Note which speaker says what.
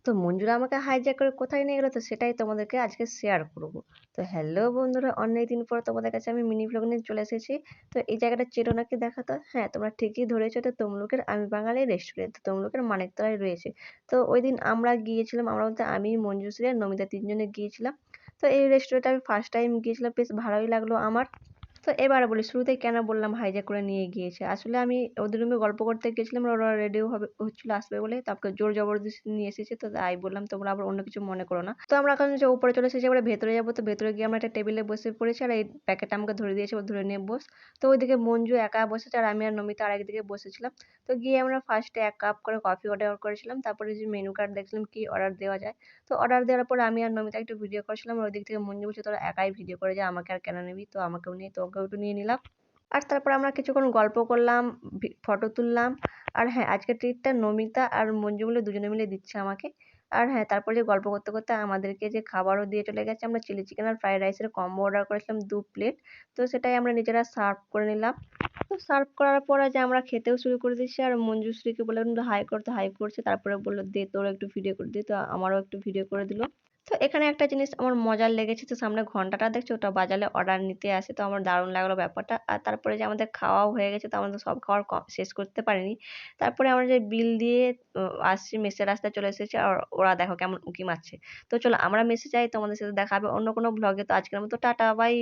Speaker 1: তো মঞ্জুরা আমাকে হাইজ্যাক করে কোথায় নিয়ে গেল তো সেটাই তোমাদেরকে আজকে শেয়ার করব। তো হ্যালো বন্ধুরা, অনেকদিন পর তোমাদের কাছে আমি মিনি ব্লগ নিয়ে চলে এসেছি। তো এই জায়গাটা চেনো নাকি দেখো তো। হ্যাঁ, তোমরা ঠিকই ধরেছো, তো তমলুকের আমি বাঙালি রেস্টুরেন্ট, তো তমলুকের মানিকতলায় রয়েছে। তো ওই দিন আমরা গিয়েছিলাম, আমরা বলতে আমি, মঞ্জুশ্রী আর নমিতা তিনজনে গিয়েছিলাম। তো এই রেস্টুরেন্টে আমি ফার্স্ট টাইম গিয়েছিলাম, বেশ ভালোই লাগলো আমার। তো এবার বলি শুরুতেই কেন বললাম হাইজ্যাক করে নিয়ে গিয়েছে। আসলে আমি ওদের রুমে গল্প করতে গেছিলাম, ওরা রেডিও হবে হচ্ছিল আসবে বলে, তারপরে জোর জবরদস্তি নিয়ে এসেছে। তো তাই বললাম তোমরা আবার অন্য কিছু মনে করো না। তো আমরা এখন যে উপরে চলে এসেছি, এবারে ভেতরে যাবো। তো ভেতরে গিয়ে আমরা একটা টেবিলে বসে পড়েছি, আর এই প্যাকেটটা আমাকে ধরে দিয়েছে, ও ধরে নিয়ে বস। তো ওইদিকে মঞ্জু একা বসেছে, আর আমি আর নমিতা আর একদিকে বসেছিলাম। তো গিয়ে আমরা ফার্স্টে 1 কাপ করে কফি অর্ডার করেছিলাম, তারপরে যে মেনু কার্ড দেখছিলাম কি অর্ডার দেওয়া যায়। তো অর্ডার দেওয়ার পর আমি আর নমিতা একটু ভিডিও করছিলাম, আর ওই দিক থেকে মঞ্জু বলছে তোরা একাই ভিডিও করে যা, আমাকে আর কেন নিবি। তো আমাকেও নিয়ে, তো ওকেও একটু নিয়ে নিলাম। আর তারপর আমরা কিছুক্ষণ গল্প করলাম, ফটো তুললাম। আর হ্যাঁ, আজকের ট্রিটটা নমিতা আর মঞ্জু মিলে দুজনে মিলে দিচ্ছে আমাকে। আর হ্যাঁ, তারপর যে গল্প করতে করতে আমাদেরকে যে খাবারও দিয়ে চলে গেছে। আমরা চিলি চিকেন আর ফ্রাইড রাইসের কম্বো অর্ডার করেছিলাম 2 প্লেট। তো সেটাই আমরা নিজেরা সার্ভ করে নিলাম। তো সার্ভ করার পরে যে আমরা খেতেও শুরু করে দিচ্ছি, আর মঞ্জুশ্রীকে বললাম হাই করতে, হাই করছে। তারপরে বললো দে তোর একটু ভিডিও করে দিই, তো আমারও একটু ভিডিও করে দিল। তো এখানে একটা জিনিস আমার মজার লেগেছে, তো সামনে ঘন্টাটা দেখছো, ওটা বাজালে অর্ডার নিতে আসে। তো আমার দারুণ লাগলো ব্যাপারটা। আর তারপরে যে আমাদের খাওয়াও হয়ে গেছে, তো আমাদের সব খাবার শেষ করতে পারিনি। তারপরে আমরা যে বিল দিয়ে আসছি, মেসের রাস্তায় চলে এসেছি, আর ওরা দেখো কেমন উঁকি মারছে। তো চলো আমরা মেসে যাই, তোমাদের সাথে দেখা হবে অন্য কোনো ব্লগে। তো আজকের মতো টাটা, বাই।